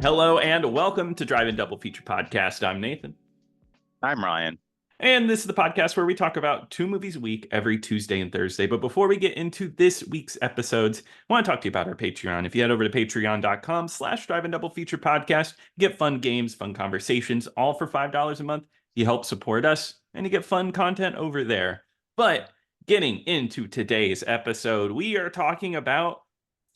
Hello and welcome to Drive-In Double Feature Podcast. I'm Nathan. I'm Ryan. And this is the podcast where we talk about 2 movies a week every Tuesday and Thursday. But before we get into this week's episodes, I want to talk to you about our Patreon. If you head over to patreon.com/Drive-In Double Feature Podcast, you get fun games, fun conversations, all for $5 a month. You help support us and you get fun content over there. But getting into today's episode, we are talking about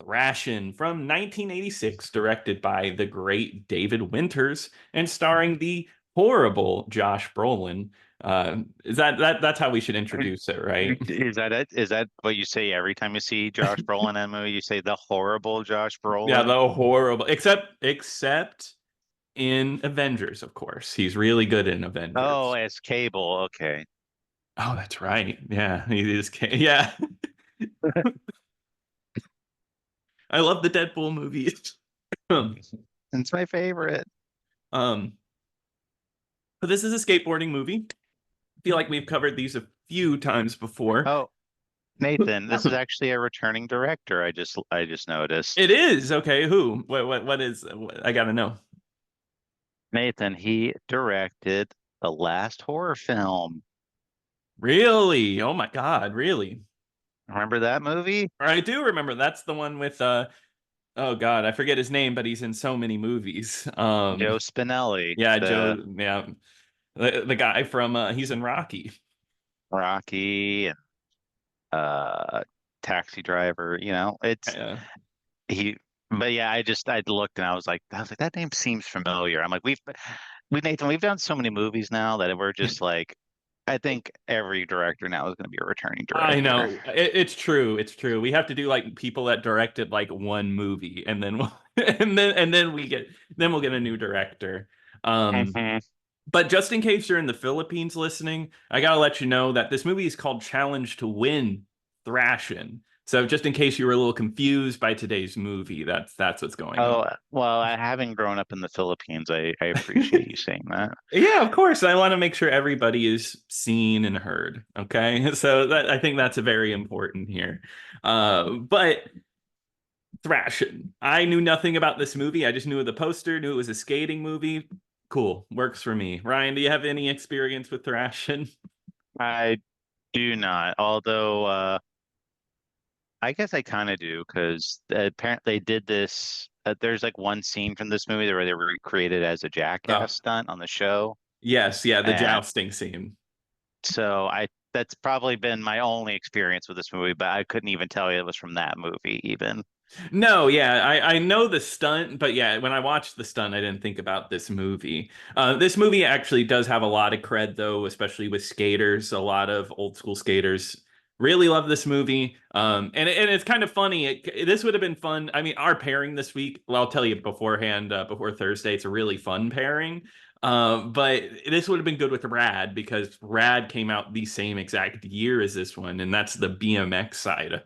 Thrashin from 1986, directed by the great David Winters and starring the horrible Josh Brolin. That's how we should introduce it, right? Is that it? Is that what you say every time you see Josh Brolin in a movie? You say the horrible Josh Yeah, Brolin? the horrible. Except in Avengers, of course. He's really good in Oh, Avengers. as Cable. Okay. Oh, that's right. Yeah, he is. Yeah, I love the Deadpool movies. It's my favorite. um, but this is a skateboarding movie. I feel like we've covered these a few times before. Oh, Nathan, this is actually a returning director. I just noticed. It is okay. Who? What is? I gotta know. Nathan, he directed the last horror film. Really? Oh my God! Really? Remember that movie? I do remember. That's the one with Oh God, I forget his name, but he's in so many movies. Joe Spinelli, Yeah, the Joe. Yeah, the guy from he's in Rocky. Rocky and Taxi Driver. It's Yeah. he. But yeah, I looked and I was like that name seems familiar. I'm like Nathan, we've done so many movies now that we're just like I think every director now is going to be a returning I director. know it's true. It's true. We have to do like people that directed like one movie, and then we'll get a new director. Um, Hmm. But just in case you're in the Philippines listening, I gotta let you know that this movie is called Challenge to Win Thrashin. So just in case you were a little confused by today's movie, that's what's going on. Oh well, having grown up in the Philippines, I appreciate you saying that. Yeah, of course. I want to make sure everybody is seen and heard. Okay, so I think that's a very important here. But Thrashin, I knew nothing about this movie. I just knew of the poster, knew it was a skating movie. Cool, works for me. Ryan, do you have any experience with Thrashin? I do not, although I guess I kind of do because apparently they did this. There's like one scene from this movie where they recreated as a Oh, jackass stunt on the show, yes, yeah, the and jousting scene. so I that's probably been my only experience with this movie, but I couldn't even tell you it was from that movie even. No, yeah, I know the stunt, but yeah, when I watched the stunt, I didn't think about this movie. This movie actually does have a lot of cred, though, especially with skaters. A lot of old school skaters really love this movie. And it's kind of funny. This would have been fun. I mean, our pairing this week, well, I'll tell you beforehand, before Thursday, it's a really fun pairing. But this would have been good with Rad because Rad came out the same exact year as this one, and that's the BMX side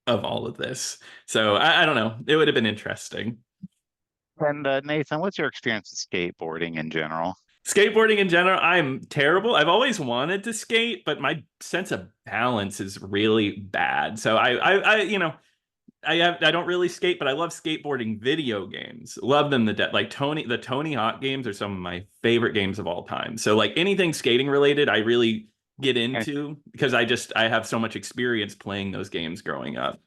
of all of this. So I don't know. It would have been interesting. And Nathan, what's your experience with skateboarding in general? Skateboarding in general, I'm terrible. I've always wanted to skate, but my sense of balance is really bad. So I don't really skate, but I love skateboarding video games. Love them to death. Like the Tony Hawk games are some of my favorite games of all time. So like anything skating related, I really get into because I have so much experience playing those games growing up.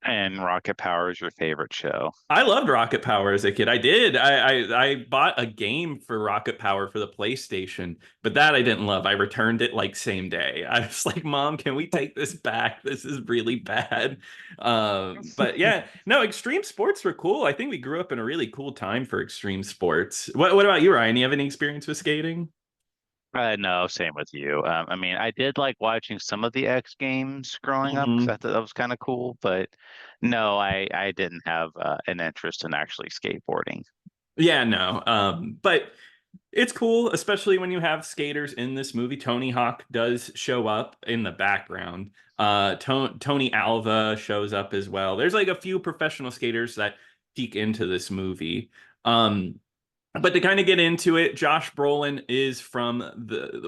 And Rocket Power is your favorite show. I loved Rocket Power as a kid. I did. I bought a game for Rocket Power for the PlayStation, but that I didn't love. I returned it like same day. I was like, "Mom, can we take this back? This is really bad." But yeah, no, extreme sports were cool. I think we grew up in a really cool time for extreme sports. What about you, Ryan? You have any experience with skating? No, same with you. I mean, I did like watching some of the X Games growing up because I Mhm. thought that was kind of cool, but no, I didn't have an interest in actually skateboarding. Yeah, no. But it's cool, especially when you have skaters in this movie. Tony Hawk does show up in the background. Tony Alva shows up as well. There's like a few professional skaters that peek into this movie. Um, But to kind of get into it, Josh Brolin is from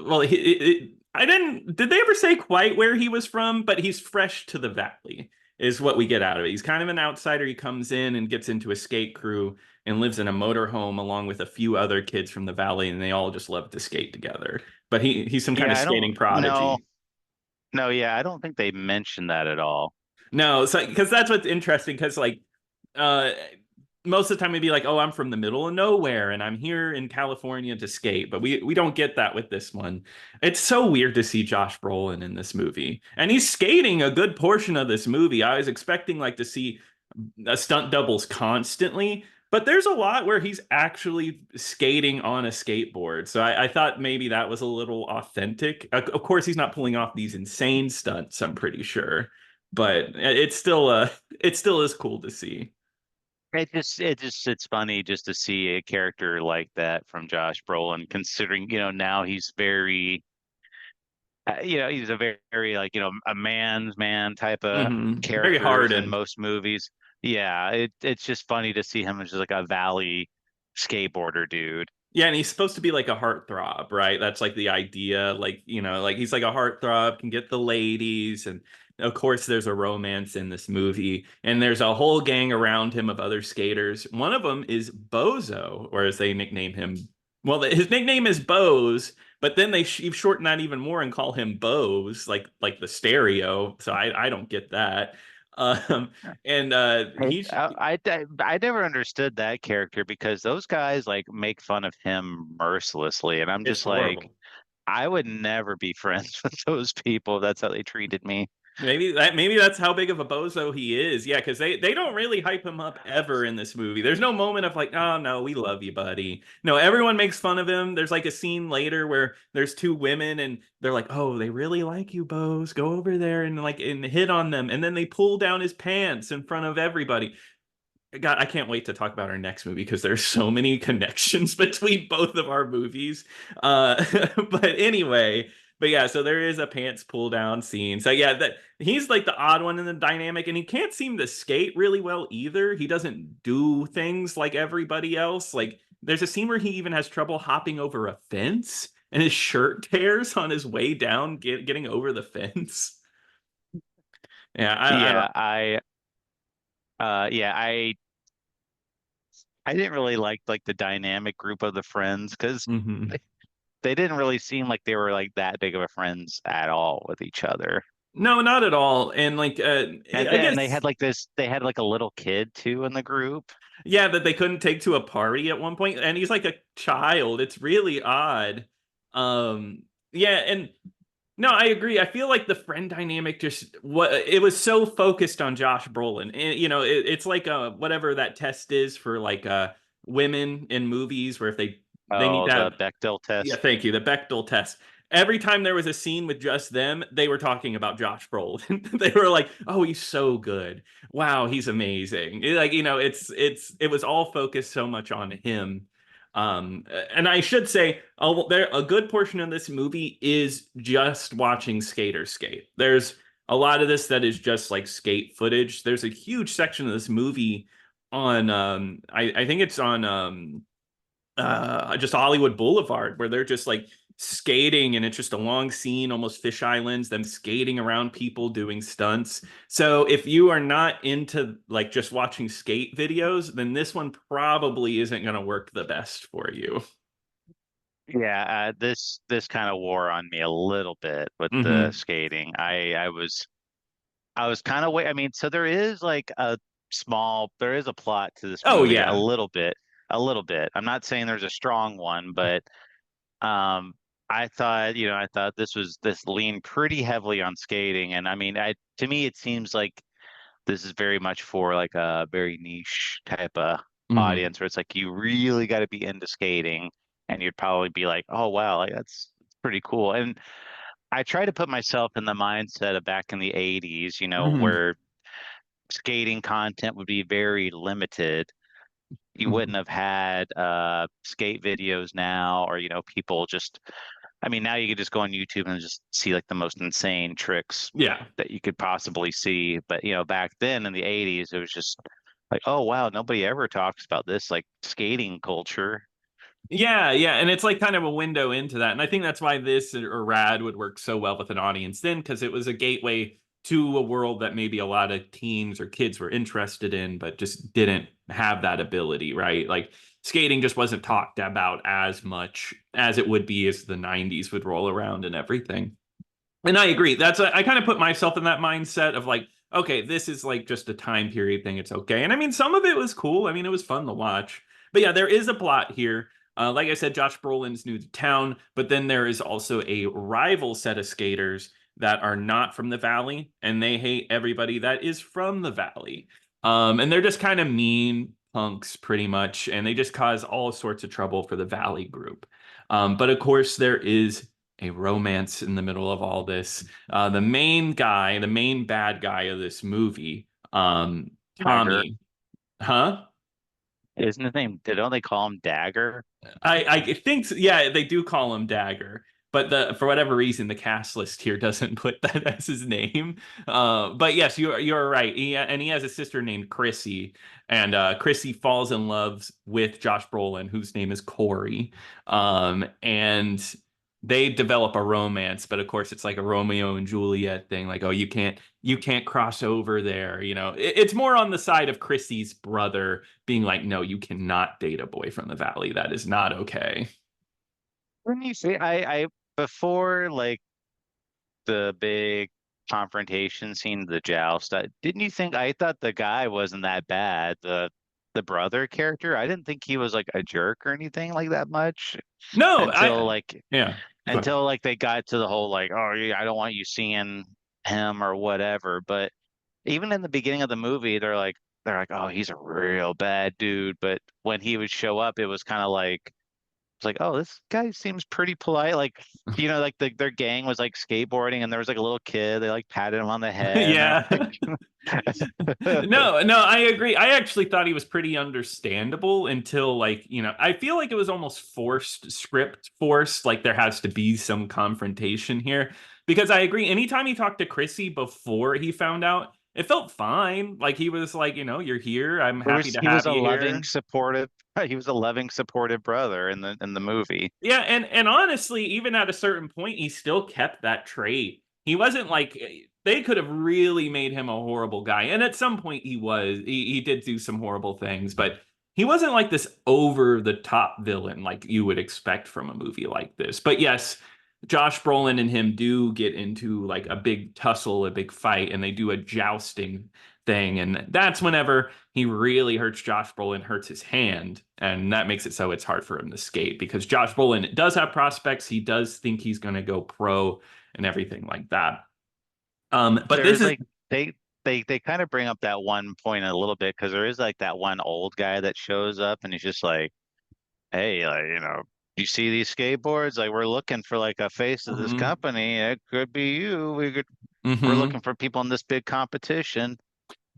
well, I didn't, did they ever say quite where he was from? But he's fresh to the valley, is what we get out of it. He's kind of an outsider. He comes in and gets into a skate crew and lives in a motorhome along with a few other kids from the valley, and they all just love to skate together. But he's some kind of Yeah, I don't skating no, prodigy. no, yeah, I don't think they mentioned that at all. No, so because that's what's interesting, because like uh most of the time we'd be like, oh, I'm from the middle of nowhere and I'm here in California to skate, but we don't get that with this one. It's so weird to see Josh Brolin in this movie. And he's skating a good portion of this movie. I was expecting like to see stunt doubles constantly, but there's a lot where he's actually skating on a skateboard. So I thought maybe that was a little authentic. Of course, he's not pulling off these insane stunts, I'm pretty sure, but it still is cool to see. It's funny just to see a character like that from Josh Brolin, considering, now he's very, he's a very like, a man's man type of Very characters in hardened. most movies. Yeah, it's just funny to see him as just like a valley skateboarder dude. Yeah, and he's supposed to be like a heartthrob, right? That's like the idea. Like, like he's like a heartthrob, can get the ladies. And of course, there's a romance in this movie. And there's a whole gang around him of other skaters. One of them is Bozo, or as they nickname him. Well, his nickname is Bose, but then they shorten that even more and call him Bose, like the stereo. So I don't get that. Um, and he's I never understood that character because those guys like make fun of him mercilessly, and I'm it's just like, horrible. I would never be friends with those people if that's how they treated me. Maybe that's how big of a bozo he is. Yeah, because they don't really hype him up ever in this movie. There's no moment of like, oh no, we love you, buddy. No, everyone makes fun of him. There's like a scene later where there's two women and they're like, oh, they really like you, Bose. Go over there and like and hit on them. And then they pull down his pants in front of everybody. God, I can't wait to talk about our next movie because there's so many connections between both of our movies. Uh, but anyway, but yeah, so there is a pants pull down scene. So yeah, that he's like the odd one in the dynamic, and he can't seem to skate really well either. He doesn't do things like everybody else. Like there's a scene where he even has trouble hopping over a fence, and his shirt tears on his way down, getting over the fence. Yeah, I don't. Yeah, yeah, I didn't really like the dynamic group of the friends because Mhm. they didn't really seem like they were like that big of a friends at all with each other. No, not at all. And like, And I then guess, they had like a little kid too in the group. yeah, that they couldn't take to a party at one point, and he's like a child. It's really odd. Yeah, and no, I agree. I feel like the friend dynamic just what it was so focused on Josh Brolin. And, it's like whatever that test is for like women in movies where if they need Oh, to have. the Bechdel Yeah, test. thank you. The Bechdel test. Every time there was a scene with just them, they were talking about Josh Brolin. They were like, "Oh, he's so good. Wow, he's amazing." Like, it was all focused so much on him. And I should say, there a good portion of this movie is just watching skaters skate. There's a lot of this that is just like skate footage. There's a huge section of this movie on I think it's on just Hollywood Boulevard where they're just like skating and it's just a long scene, almost fish islands, them skating around people doing stunts. So if you are not into like just watching skate videos, then this one probably isn't going to work the best for you. Yeah, this kind of wore on me a little bit with the Hmm. skating. I was kind of wait. I mean, so there is like there is a plot to this Oh movie, yeah. a little bit. I'm not saying there's a strong one, but um, I thought, I thought this leaned pretty heavily on skating, and I mean, to me, it seems like this is very much for like a very niche type of Hmm. audience where it's like you really got to be into skating, and you'd probably be like, oh wow, like that's pretty cool. And I try to put myself in the mindset of back in the 80s, Hmm. where skating content would be very limited. You wouldn't Hmm. have had skate videos now, or people just. I mean, now you could just go on YouTube and just see like the most insane tricks Yeah. that you could possibly see. But back then in the 80s, it was just like, oh wow, nobody ever talks about this like skating culture. Yeah, yeah, and it's like kind of a window into that. And I think that's why this or Rad would work so well with an audience then, because it was a gateway to a world that maybe a lot of teens or kids were interested in, but just didn't have that ability, right? Like skating just wasn't talked about as much as it would be as the 90s would roll around and everything. And I agree. I kind of put myself in that mindset of like, okay, this is like just a time period thing. It's okay. And I mean, some of it was cool. I mean, it was fun to watch. But yeah, there is a plot here. Like I said, Josh Brolin's new to town, but then there is also a rival set of skaters that are not from the valley, and they hate everybody that is from the valley. And they're just kind of mean punks, pretty much, and they just cause all sorts of trouble for the valley group. But of course, there is a romance in the middle of all this. The main guy, the main bad guy of this movie, Dagger. Tommy, huh? Isn't his name? Don't they call him Dagger? I think yeah, they do call him Dagger, but the for whatever reason the cast list here doesn't put that as his name. But yes, you're right. He has a sister named Chrissy, and Chrissy falls in love with Josh Brolin, whose name is Corey. And they develop a romance, but of course it's like a Romeo and Juliet thing. Like, oh, you can't cross over there. It's more on the side of Chrissy's brother being like, no, you cannot date a boy from the valley. That is not okay. When you say I before like the big confrontation scene, the joust, didn't you think I thought the guy wasn't that bad, the brother character? I didn't think he was like a jerk or anything like that much No, until like yeah. Go ahead. until like they got to the whole like, oh yeah, I don't want you seeing him or whatever. But even in the beginning of the movie, they're like, oh, he's a real bad dude. But when he would show up, it was kind of like it's like, oh, this guy seems pretty polite. Like, like their gang was like skateboarding and there was like a little kid. They like patted him on the head and they're Yeah. like, No, no, I agree. I actually thought he was pretty understandable until like, I feel like it was almost forced, script forced, like there has to be some confrontation here. Because I agree, anytime he talked to Chrissy before he found out, it felt fine. Like he was like, you're here. I'm it happy was to he was have a you loving, here. supportive, he was a loving, supportive brother in the movie. Yeah, and honestly, even at a certain point, he still kept that trait. He wasn't like they could have really made him a horrible guy. And at some point he was. He did do some horrible things, but he wasn't like this over the top villain like you would expect from a movie like this. But yes, Josh Brolin and him do get into like a big tussle, a big fight, and they do a jousting thing. And that's whenever he really hurts Josh Brolin, hurts his hand, and that makes it so it's hard for him to skate because Josh Brolin does have prospects. He does think he's going to go pro and everything like that. But this There's is like they kind of bring up that one point a little bit because there is like that one old guy that shows up and he's just like, hey, like, you see these skateboards? Like, we're looking for like a face of this Mhm. company. It could be you. We're looking Mhm. for people in this big competition.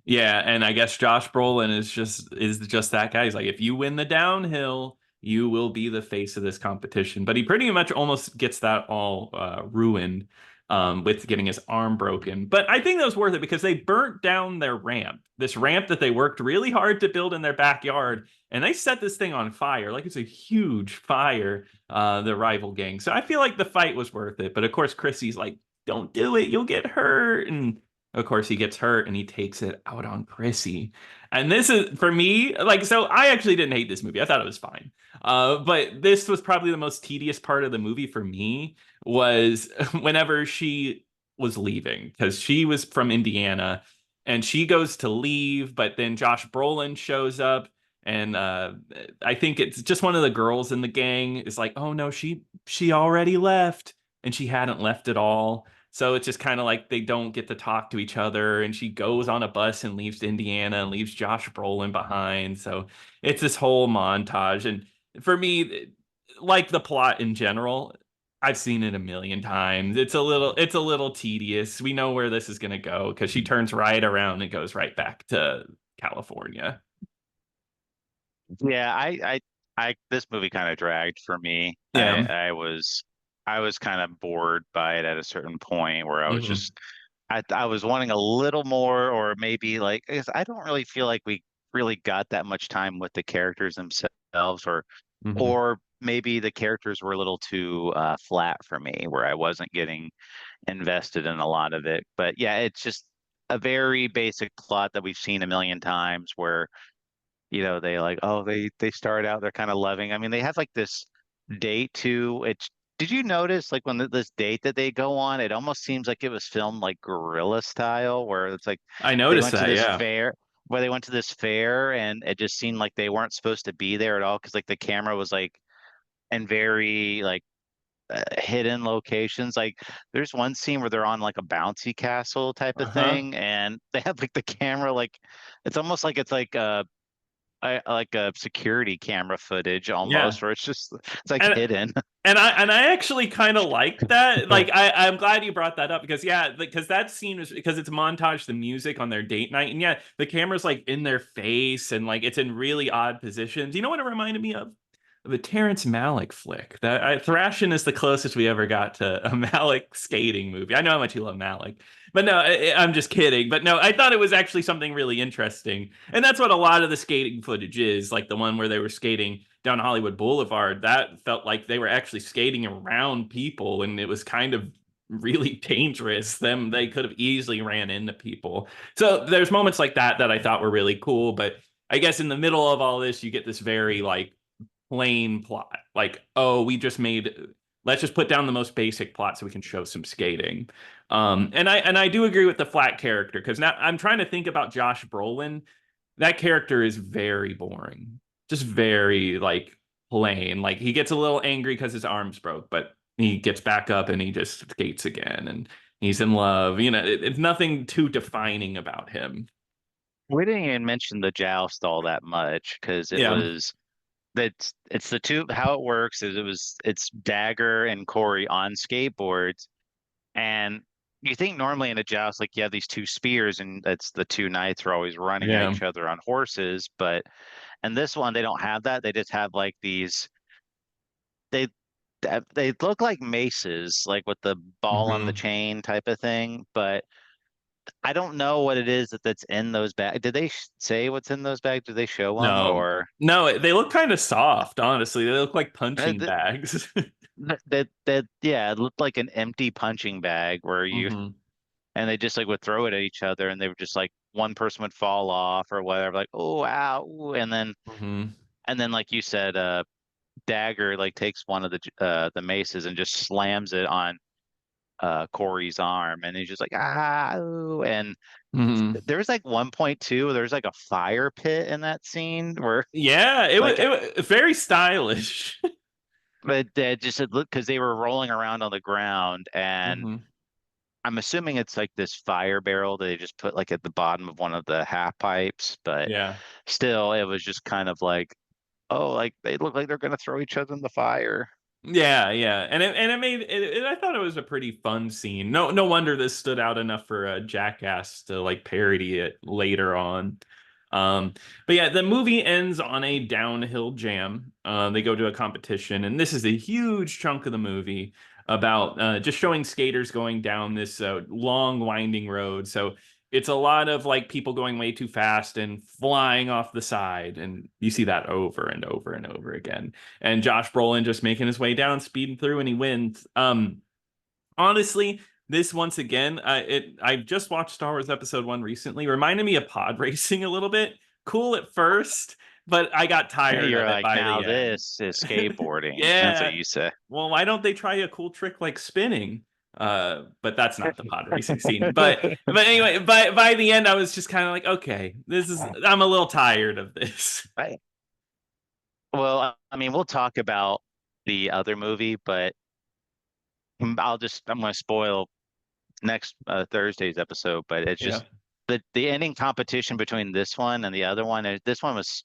Yeah, and I guess Josh Brolin is just that guy. He's like, if you win the downhill, you will be the face of this competition. But he pretty much almost gets that all ruined with getting his arm broken. But I think that was worth it because they burnt down their ramp, this ramp that they worked really hard to build in their backyard, and they set this thing on fire. Like it's a huge fire, the rival gang. So I feel like the fight was worth it. But of course, Chrissy's like, don't do it, you'll get hurt. And of course, he gets hurt and he takes it out on Chrissy. And this is for me, like, so I actually didn't hate this movie. I thought it was fine. But this was probably the most tedious part of the movie for me was whenever she was leaving because she was from Indiana and she goes to leave, but then Josh Brolin shows up. And I think it's just one of the girls in the gang is like, oh no, she already left, and she hadn't left at all. So it's just kind of like they don't get to talk to each other, and she goes on a bus and leaves Indiana and leaves Josh Brolin behind. So it's this whole montage. And for me, like the plot in general, I've seen it a million times. It's a little tedious. We know where this is gonna go because she turns right around and goes right back to California. Yeah, this movie kind of dragged for me. I, Yeah. I was, I was kind of bored by it at a certain point where I was Hmm. just, I was wanting a little more, or maybe like, I don't really feel like we really got that much time with the characters themselves, or Hmm. or maybe the characters were a little too flat for me, where I wasn't getting invested in a lot of it. But yeah, it's just a very basic plot that we've seen a million times where, they like, oh, they start out, they're kind of loving. I mean, they have like this date too. Did you notice like when this date that they go on, it almost seems like it was filmed like guerrilla style, where it's like I they noticed went to that, this yeah. fair, and it just seemed like they weren't supposed to be there at all because like the camera was like in very like hidden locations. Like there's one scene where they're on like a bouncy castle type of Uh-huh. thing, and they have like the camera like it's almost like it's like a security camera footage Yeah. almost, where it's like And hidden. and I actually kind of like that. Like I'm glad you brought that up because yeah, because that scene was because it's montage the music on their date night, and yeah, the camera's like in their face and like it's in really odd positions. You know what it reminded me of? Of a Terrence Malick flick. Thrashin is the closest we ever got to a Malick skating movie. I know how much you love Malick, but no, I'm just kidding. But no, I thought it was actually something really interesting, and that's what a lot of the skating footage is. Like the one where they were skating down Hollywood Boulevard, that felt like they were actually skating around people, and it was kind of really dangerous. They could have easily ran into people. So there's moments like that that I thought were really cool, but I guess in the middle of all this, you get this very like plain plot. Like, oh, let's just put down the most basic plot so we can show some skating. And I do agree with the flat character because now I'm trying to think about Josh Brolin. That character is very boring, just very like plain. Like he gets a little angry because his arms broke, but he gets back up and he just skates again, and he's in love. It's nothing too defining about him. We didn't even mention the joust all that much because Yeah. it's the two. How it works is it's Dagger and Corey on skateboards, and you think normally in a joust like you have these two spears and that's the two knights are always running at Yeah. each other on horses, but in this one they don't have that. They just have like these they they look like maces, like with the ball on the Hmm. chain type of thing, but I don't know what it is that's in those bags. Did they say what's in those bags? Did they show them No, or no, they look kind of soft, honestly. They look like punching that bags. yeah, it looked like an empty punching bag where you Hmm. and they just like would throw it at each other and they would just like one person would fall off or whatever, like, oh ow, ooh, Hmm. and then like you said, Dagger like takes one of the maces and just slams it on Corey's arm and he's just like ah ooh. And Hmm. there's like 1.2, there's like a fire pit in that scene where Yeah, it was, like it was very stylish. but that just it looked because they were rolling around on the ground and Hmm. I'm assuming it's like this fire barrel that they just put like at the bottom of one of the half pipes, but Yeah. still it was just kind of like, oh, like they look like they're gonna throw each other in the fire. Yeah, yeah, and it made it, I thought it was a pretty fun scene. No wonder this stood out enough for a Jackass to like parody it later on. Um, but yeah, the movie ends on a downhill jam. They go to a competition, and this is a huge chunk of the movie about just showing skaters going down this long winding road. So it's a lot of like people going way too fast and flying off the side, and you see that over and over and over again, and Josh Brolin just making his way down, speeding through, and he wins. Honestly, this once again, I just watched Star Wars Episode One recently. Reminded me of pod racing a little bit. Cool at first, but I got tired You're of it like, by now the end. this is skateboarding. That's what Yeah. you say. Well, why don't they try a cool trick like spinning? But that's not the pod racing scene. But anyway, by the end, I was just kind of like, okay, I'm a little tired of this. Right. Well, I mean, we'll talk about the other movie, but I'm going to spoil next Thursday's episode. But it's Yeah. just the ending competition between this one and the other one. This one was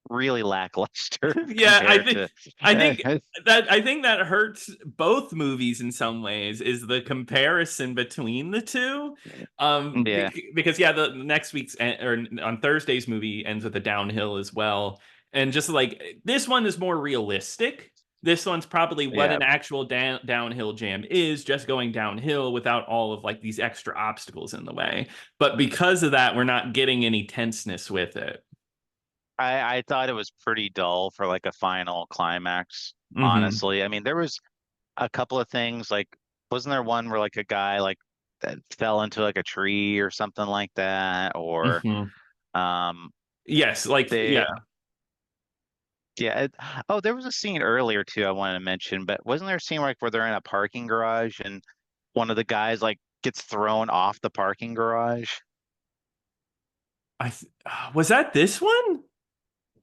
really lackluster Yeah, compared to. I think that hurts both movies in some ways is the comparison between the two. Yeah, Because yeah, the next week's or on Thursday's movie ends with a downhill as well, and just like this one is more realistic. This one's probably what yeah. an actual downhill jam is, just going downhill without all of like these extra obstacles in the way. But because of that, we're not getting any tenseness with it. I thought it was pretty dull for like a final climax. Mm-hmm. honestly. I mean, there was a couple of things like, wasn't there one where like a guy like that fell into like a tree or something like that? Or Mm-hmm. um Yes, like they yeah. yeah, oh, there was a scene earlier too I wanted to mention, but wasn't there a scene like where they're in a parking garage and one of the guys like gets thrown off the parking garage? Was that this one?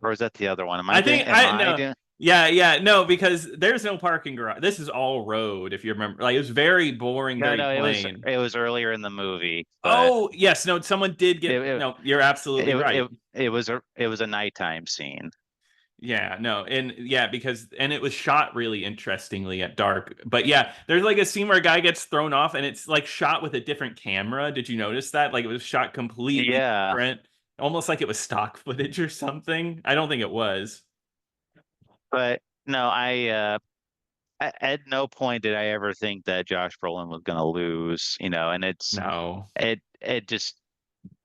Or is that the other one? Am I I doing think am I I no. doing Yeah, no, because there's no parking garage. This is all road, if you remember. Like it was very boring, No, very no, plain. it was earlier in the movie, but Oh, yes, no, someone did it get it no, you're absolutely right. it was a nighttime scene. Yeah, no, and yeah, because and it was shot really interestingly at dark. But yeah, there's like a scene where a guy gets thrown off and it's like shot with a different camera. Did you notice that? Like it was shot completely Yeah, different, almost like it was stock footage or something. I don't think it was. but no, at no point did I ever think that Josh Brolin was going to lose, and No. it just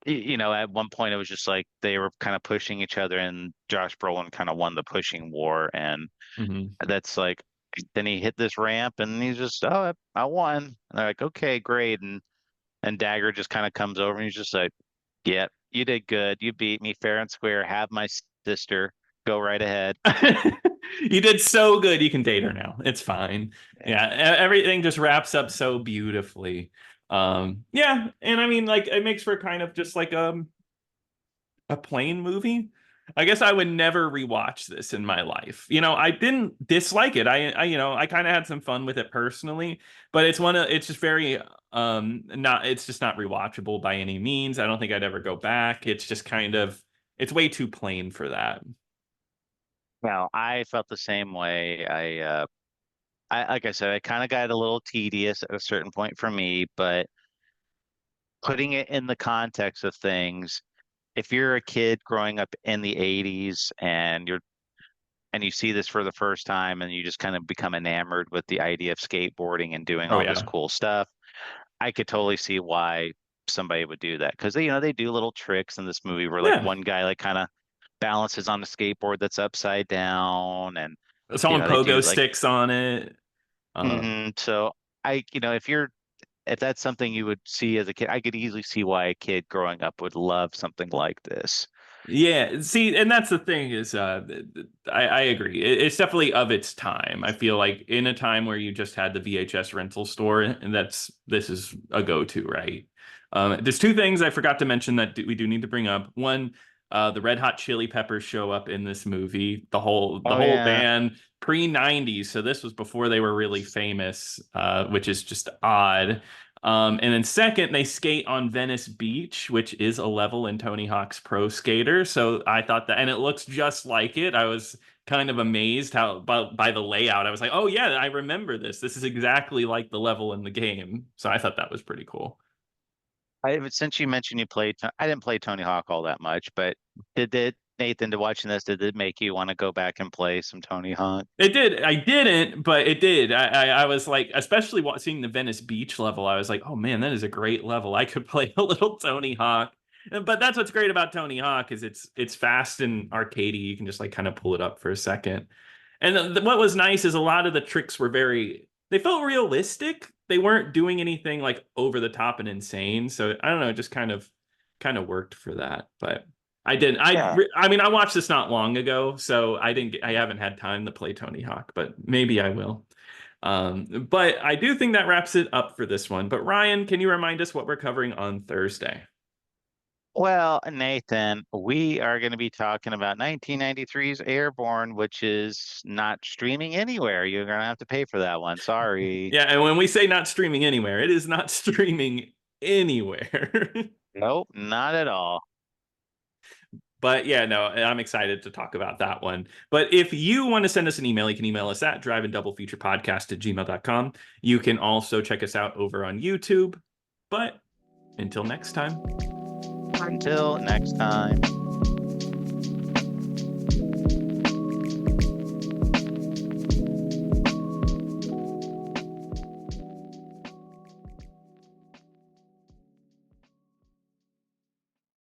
at one point it was just like they were kind of pushing each other and Josh Brolin kind of won the pushing war, and Hmm. that's like then he hit this ramp and he's just, oh, I won. And they're like, okay, great. And Dagger just kind of comes over and he's just like, yep, you did good. You beat me fair and square. Have my sister. Go right ahead. You did so good. You can date her now. It's fine. Yeah, everything just wraps up so beautifully. Yeah, and I mean, like, it makes for kind of just like a plain movie. I guess I would never rewatch this in my life. I didn't dislike it. I kind of had some fun with it personally, but it's just very not it's just not rewatchable by any means. I don't think I'd ever go back. It's just kind of it's way too plain for that. Well, I felt the same way. I like I said, I kind of got a little tedious at a certain point for me, but putting it in the context of things, if you're a kid growing up in the 80s and you see this for the first time and you just kind of become enamored with the idea of skateboarding and doing Oh all this yeah. cool stuff, I could totally see why somebody would do that because they do little tricks in this movie where like Yeah. one guy like kind of balances on the skateboard that's upside down, and Someone they do pogo like sticks on it. Uh, so if that's something you would see as a kid, I could easily see why a kid growing up would love something like this. yeah, see, and that's the thing is, I agree. It's definitely of its time. I feel like in a time where you just had the VHS rental store, and this is a go-to, right? There's two things I forgot to mention that we do need to bring up. One, the Red Hot Chili Peppers show up in this movie. The Oh whole yeah. band pre-90s, so this was before they were really famous, which is just odd. And then second, they skate on Venice Beach, which is a level in Tony Hawk's Pro Skater. So I thought that, and it looks just like it. I was kind of amazed how by the layout. I was like, oh yeah, I remember this. This is exactly like the level in the game. So I thought that was pretty cool. Since you mentioned you played, I didn't play Tony Hawk all that much, but Nathan, to watching this, did it make you want to go back and play some Tony Hawk? It did. I didn't, but it did. I was like, especially seeing the Venice Beach level, I was like, oh man, that is a great level. I could play a little Tony Hawk. But that's what's great about Tony Hawk is it's fast and arcadey. You can just like kind of pull it up for a second. And what was nice is a lot of the tricks were they felt realistic. They weren't doing anything like over the top and insane. So I don't know, it just kind of worked for that. But I didn't. Yeah. I mean, I watched this not long ago, so I haven't had time to play Tony Hawk, but maybe I will. But I do think that wraps it up for this one. But Ryan, can you remind us what we're covering on Thursday? Well, Nathan, we are going to be talking about 1993's Airborne, which is not streaming anywhere. You're going to have to pay for that one. Sorry. Yeah, and when we say not streaming anywhere, it is not streaming anywhere. Nope, not at all. But yeah, no, I'm excited to talk about that one. But if you want to send us an email, you can email us at driveanddoubleFeaturePodcast@gmail.com. You can also check us out over on YouTube. But until next time. Until next time.